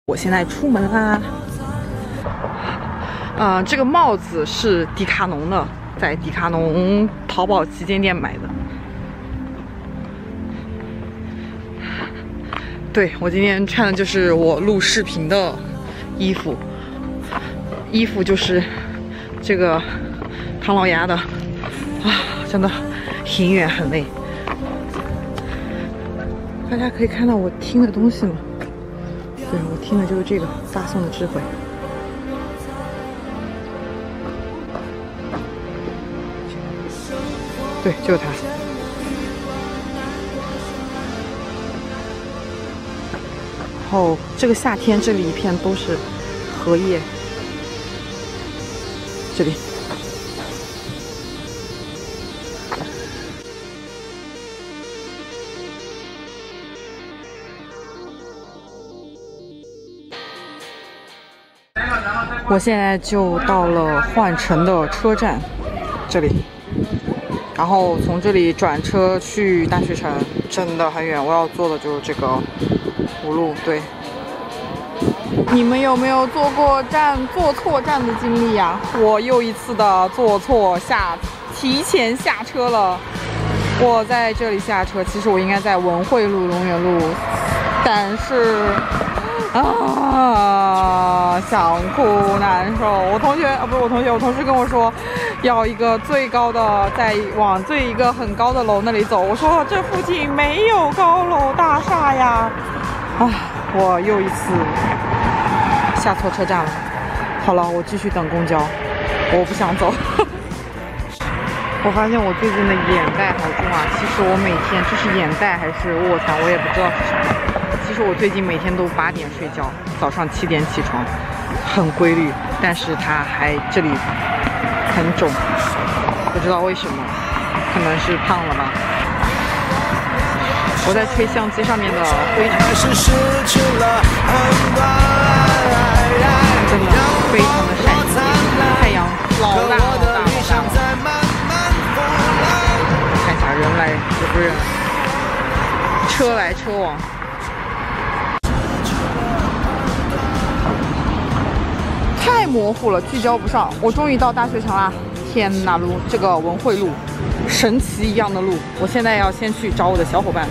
我现在出门啦。这个帽子是迪卡侬的，在迪卡侬淘宝旗舰店买的。对，我今天穿的就是我录视频的衣服，衣服就是这个唐老鸭的啊，真的很远很累。大家可以看到我听的东西吗？对，我听的就是这个发送的智慧。对，就是它。然后这个夏天，这里一片都是荷叶。这里。我现在就到了换乘的车站这里，然后从这里转车去大学城，真的很远。我要坐的就是这个5路。对，你们有没有坐错站的经历呀？我又一次的坐错提前下车了。我在这里下车，其实我应该在文汇路、龙源路，但是。想哭难受。我同事跟我说，要一个最高的，再往一个很高的楼那里走。我说这附近没有高楼大厦呀。我又一次下错车站了。好了，我继续等公交，我不想走。我发现我最近的眼袋好重啊。其实我每天这是眼袋还是卧蚕，我也不知道是啥。其实我最近每天都8点睡觉，早上7点起床，很规律。但是它还这里很肿，不知道为什么，可能是胖了吧。我在吹相机上面的灰尘，真的非常的闪眼，太阳老大。看一下人来也不是，车来车往。太模糊了，聚焦不上。我终于到大学城啦！天哪，这个文汇路，神奇一样的路。我现在要先去找我的小伙伴。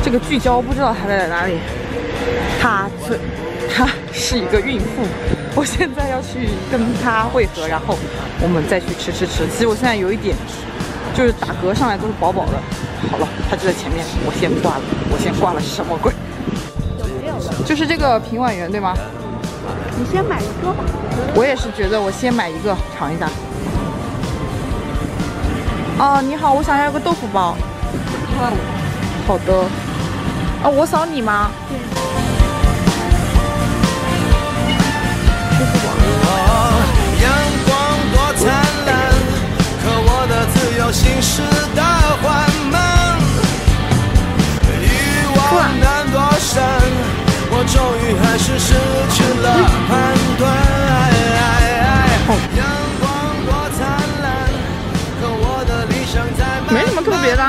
这个聚焦不知道他在哪里。他是一个孕妇，我现在要去跟他会合，然后我们再去吃。其实我现在有一点，就是打嗝上来都是饱饱的。好了，他就在前面，我先挂了，是什么鬼？就是这个平婉园对吗？你先买一个吧。我也是觉得我先买一个尝一下。你好，我想要一个豆腐包。好的。我扫你吗？对。阳光多灿烂，可我的自由行驶的缓慢，欲望难躲闪。我终于还是失去了判断。阳光多灿烂，可我的理想在没什么特别的。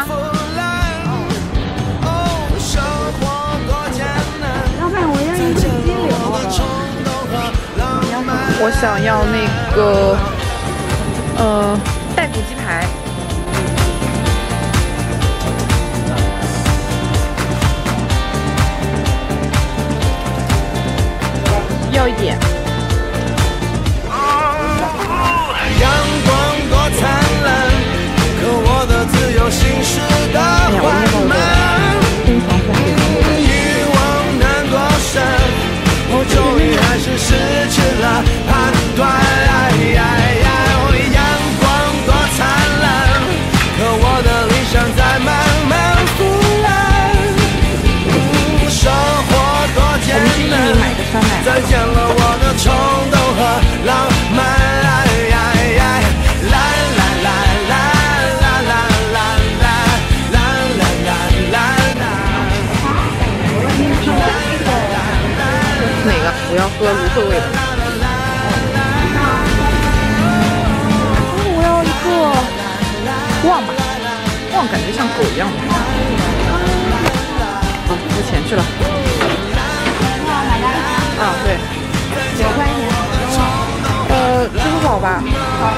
生活多艰难，要不然我要一个鸡柳。我想要那个带骨鸡排。要一点。阳光多灿烂，可我的自由行驶的缓慢，欲望难躲闪，我终于还是失去了判断。阳光多灿烂，可我的理想在慢慢腐烂，生活多艰难，再见了我的冲动和浪漫。哪个？我要喝芦荟味的。我要一个旺吧，旺感觉像狗一样的。付钱去了。啊，对9块钱。支付宝吧。好呀。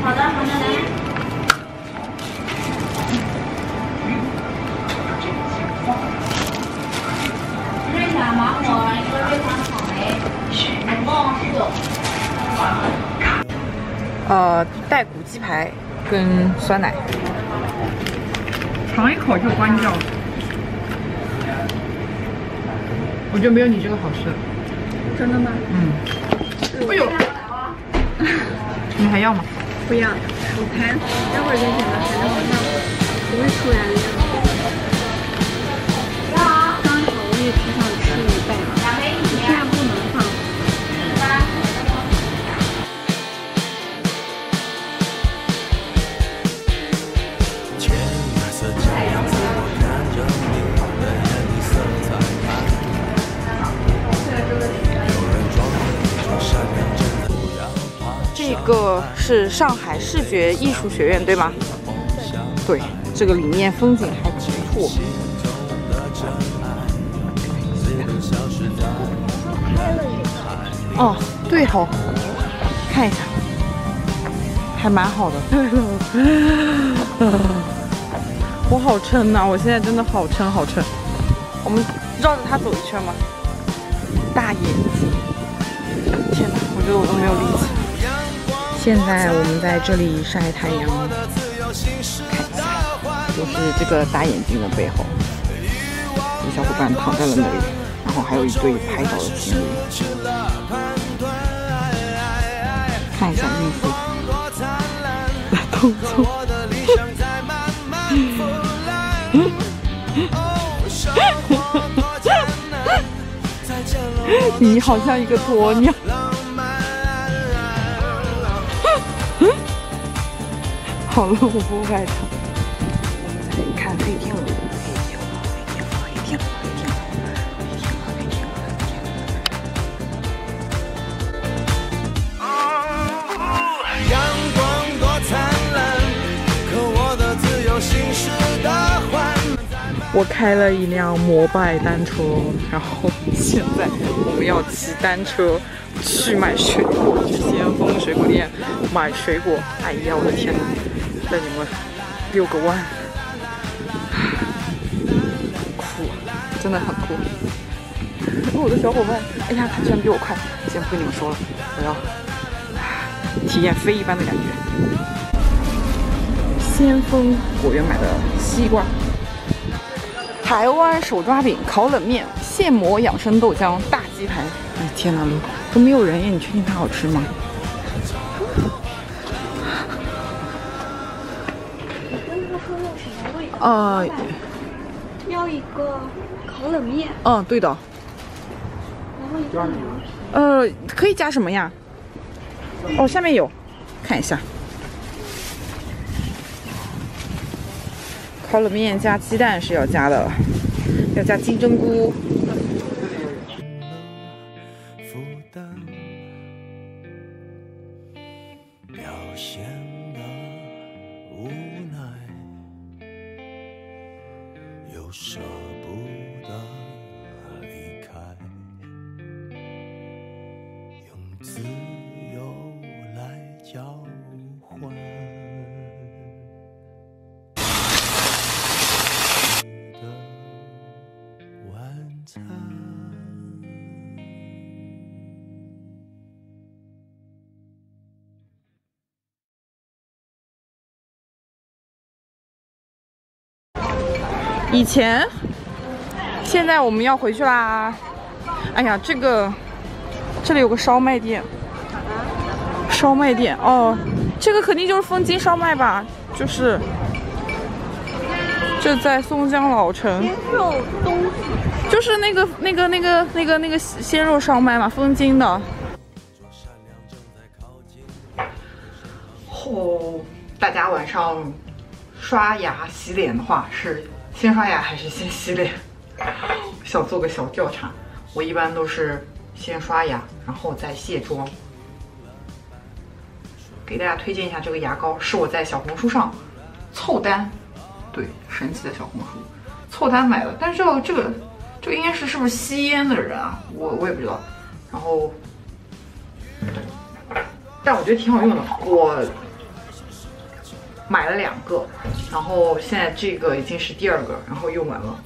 好的，好的，来。瑞小芒果，一个瑞香草莓，总共4。带骨鸡排跟酸奶，尝一口就关掉。我觉得没有你这个好吃。真的吗？嗯。哎呦，你还要吗？不要，我看待会儿再选吧，反正好像不会出来的样子。刚好我也只想吃一半，现在不能放。这个是上海视觉艺术学院，对吗？对，这个里面风景还不错。哦，对吼，看一下，还蛮好的。我好撑呐、我现在真的好撑好撑。我们绕着它走一圈吗？大眼睛，天哪，我觉得我都没有力气。现在我们在这里晒太阳，看一下，就是这个大眼睛的背后，有小伙伴躺在了那里，然后还有一对拍照的情侣。看一下孕妇的动作。你好像一个鸵鸟。好了，我不外头。我们来看黑天鹅，黑天鹅，黑天鹅，黑天鹅，黑天鹅，黑天鹅。阳光多灿烂，可我的自由行驶的缓慢。我开了一辆摩拜单车，然后现在我们要骑单车去买水果，去先锋水果店买水果。哎呀，我的天哪！带你们遛个弯，酷，真的很酷。我的小伙伴，哎呀，他居然比我快！先不跟你们说了，我要体验飞一般的感觉。先锋果园买的西瓜，台湾手抓饼、烤冷面、现磨养生豆浆、大鸡排。哎天哪，都没有人耶！你确定它好吃吗？要一个烤冷面。嗯，对的。然后一个凉皮。可以加什么呀？哦，下面有，看一下。烤冷面加鸡蛋是要加的，要加金针菇。表现了无奈，又舍不得离开，用自由来交换。你的晚餐。以前，现在我们要回去啦。哎呀，这里有个烧麦店，烧麦店哦，这个肯定就是风金烧麦吧？就是，这在松江老城。鲜肉东西。就是那个鲜肉烧麦嘛，风金的。后大家晚上刷牙洗脸的话，是先刷牙还是先洗脸？想做个小调查，我一般都是先刷牙，然后再卸妆。给大家推荐一下这个牙膏，是我在小红书上凑单，对，神奇的小红书凑单买的。但是这个应该是不是吸烟的人啊？我也不知道。然后，但我觉得挺好用的，我买了2个，然后现在这个已经是第2个，然后用完了。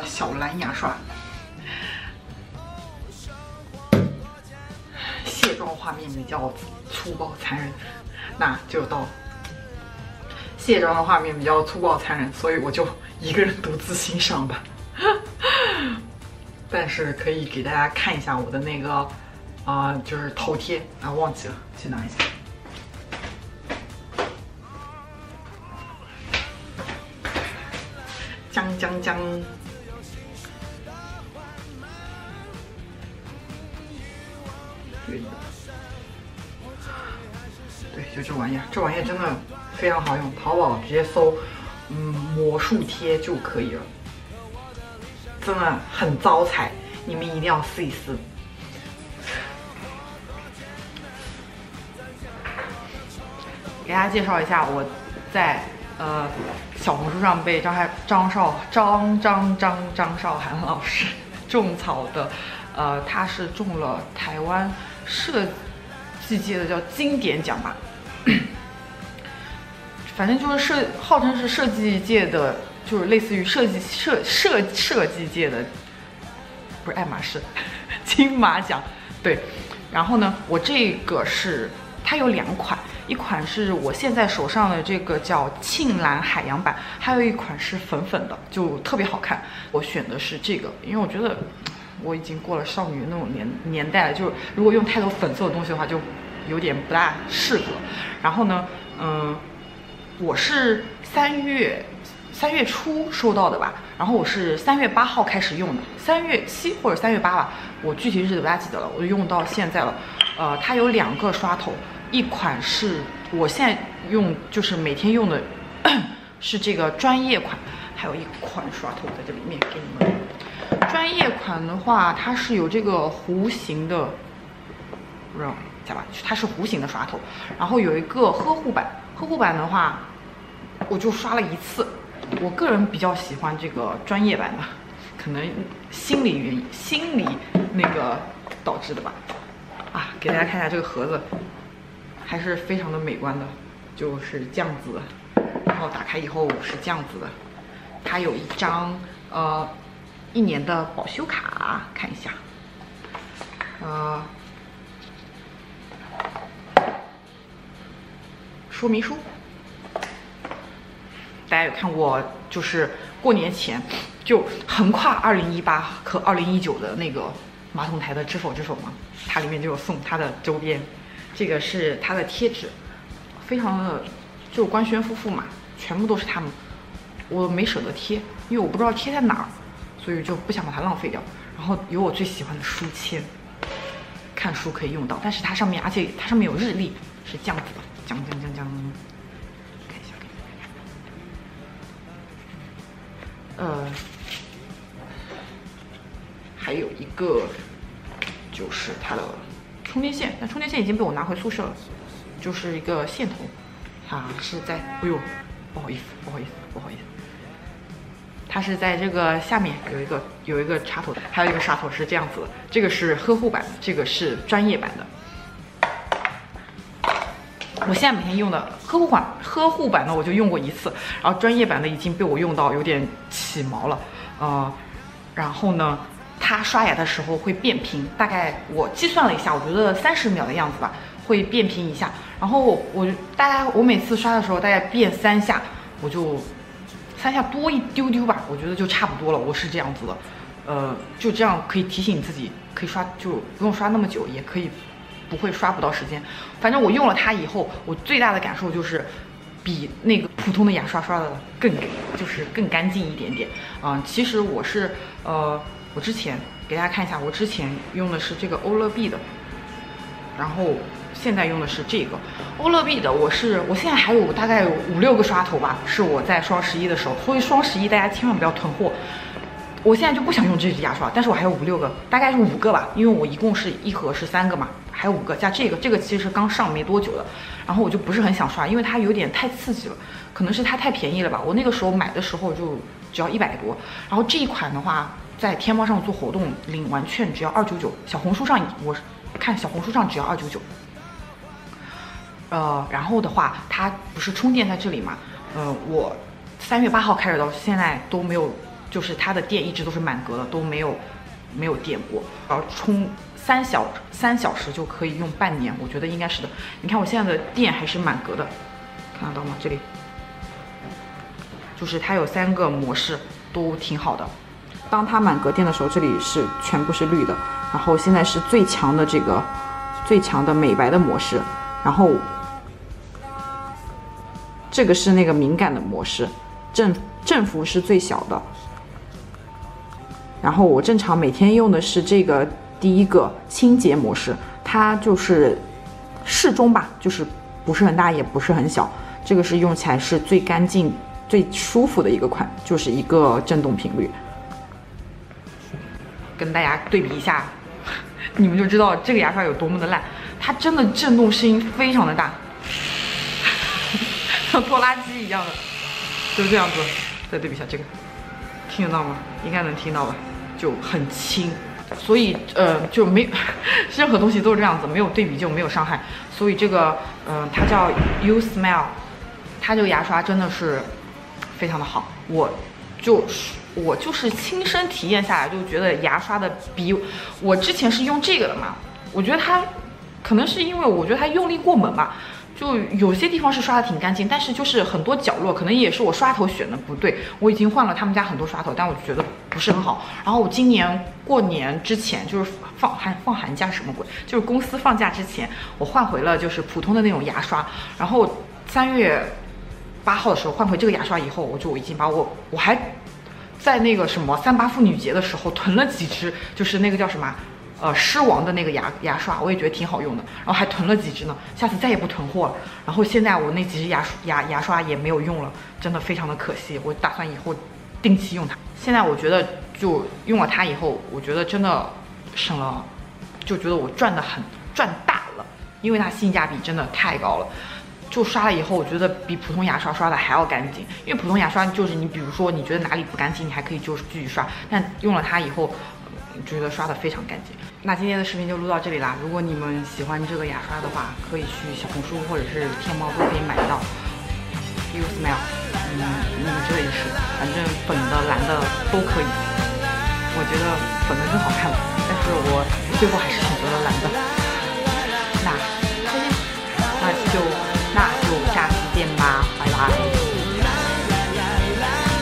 小蓝牙刷，卸妆画面比较粗暴残忍，那就到卸妆的画面比较粗暴残忍，所以我就一个人独自欣赏吧。但是可以给大家看一下我的那个就是头贴啊，忘记了，去拿一下。姜。对，就这玩意儿，这玩意儿真的非常好用，淘宝直接搜魔术贴就可以了，真的很招财，你们一定要试一试。给大家介绍一下，我在小红书上被张韶涵老师种草的，他是中了台湾设计界的叫经典奖吧，反正就是号称是设计界的，就是类似于设计界的，不是爱马仕，金马奖，对。然后呢，我这个是它有2款，一款是我现在手上的这个叫沁蓝海洋版，还有一款是粉粉的，就特别好看。我选的是这个，因为我觉得我已经过了少女那种年代了，就是如果用太多粉色的东西的话，就有点不大适合。然后呢，我是3月初收到的吧，然后我是3月8号开始用的，3月7或者3月8吧，我具体日子不大记得了，我就用到现在了。它有2个刷头，一款是我现在用，就是每天用的是这个专业款，还有一款刷头在这里面给你们。专业款的话，它是有这个弧形的，不知道在吧？它是弧形的刷头，然后有一个呵护版。呵护版的话，我就刷了1次。我个人比较喜欢这个专业版的，可能心理那个导致的吧。啊，给大家看一下这个盒子，还是非常的美观的，就是这样子的。然后打开以后是这样子的，它有一张1年的保修卡，看一下，说明书。大家有看过，就是过年前就横跨2018和2019的那个马桶台的知否吗？它里面就有送它的周边，这个是它的贴纸，非常的就官宣夫妇嘛，全部都是他们，我没舍得贴，因为我不知道贴在哪儿，所以就不想把它浪费掉。然后有我最喜欢的书签，看书可以用到，但是它上面，而且它上面有日历，是这样子的，讲，看一下，还有一个就是它的充电线，但充电线已经被我拿回宿舍了，就是一个线头，它是在，哎呦，不好意思，它是在这个下面有一个插头的，还有一个插头是这样子的，这个是呵护版的，这个是专业版的。我现在每天用的呵护版的我就用过一次，然后专业版的已经被我用到有点起毛了，然后呢，它刷牙的时候会变平，大概我计算了一下，我觉得30秒的样子吧，会变平一下。然后我每次刷的时候大概变3下，我就3下多一丢丢吧，我觉得就差不多了。我是这样子的，就这样可以提醒自己，可以刷就不用刷那么久，也可以不会刷不到时间。反正我用了它以后，我最大的感受就是比那个普通的牙刷刷的更干净一点点。其实我是我之前给大家看一下，我之前用的是这个欧乐 B 的，然后现在用的是这个欧乐 B 的。我现在还有大概有5、6个刷头吧，是我在双11的时候，所以双11大家千万不要囤货。我现在就不想用这支牙刷，但是我还有5、6个，大概是5个吧，因为我一共是一盒是3个嘛，还有5个加这个其实是刚上没多久的，然后我就不是很想刷，因为它有点太刺激了，可能是它太便宜了吧，我那个时候买的时候就只要100多，然后这一款的话在天猫上做活动领完券只要299，小红书上我看小红书上只要299。然后的话它不是充电在这里嘛，我3月8号开始到现在都没有。就是它的电一直都是满格的，都没有电过，然后充3小时就可以用半年，我觉得应该是的。你看我现在的电还是满格的，看得到吗？这里就是它有3个模式，都挺好的。当它满格电的时候，这里是全部是绿的，然后现在是最强的美白的模式，然后这个是那个敏感的模式，振幅是最小的。然后我正常每天用的是这个第一个清洁模式，它就是适中吧，就是不是很大也不是很小，这个是用起来是最干净最舒服的一个款，就是一个震动频率。跟大家对比一下，你们就知道这个牙刷有多么的烂，它真的震动声音非常的大，像拖拉机一样的，就这样子。再对比一下这个，听得到吗？应该能听到吧，就很轻，所以就没任何东西都是这样子，没有对比就没有伤害。所以这个它叫 You Smile， 它这个牙刷真的是非常的好，我就是亲身体验下来就觉得牙刷的比我之前是用这个的嘛，我觉得它可能是因为我觉得它用力过猛吧。就有些地方是刷的挺干净，但是就是很多角落可能也是我刷头选的不对，我已经换了他们家很多刷头，但我觉得不是很好。然后我今年过年之前就是放寒假什么鬼，就是公司放假之前，我换回了就是普通的那种牙刷。然后3月8号的时候换回这个牙刷以后，我就已经把我还在那个什么38妇女节的时候囤了几支，就是那个叫什么狮王的那个牙刷，我也觉得挺好用的，然后还囤了几支呢，下次再也不囤货了。然后现在我那几支牙刷也没有用了，真的非常的可惜。我打算以后定期用它。现在我觉得就用了它以后，我觉得真的省了，就觉得我赚大了，因为它性价比真的太高了。就刷了以后，我觉得比普通牙刷刷的还要干净，因为普通牙刷就是你比如说你觉得哪里不干净，你还可以就是继续刷，但用了它以后。觉得刷的非常干净。那今天的视频就录到这里啦。如果你们喜欢这个牙刷的话，可以去小红书或者是天猫都可以买到。You Smile， 你们觉得也是，反正粉的、蓝的都可以。我觉得粉的更好看，但是我最后还是选择了蓝的。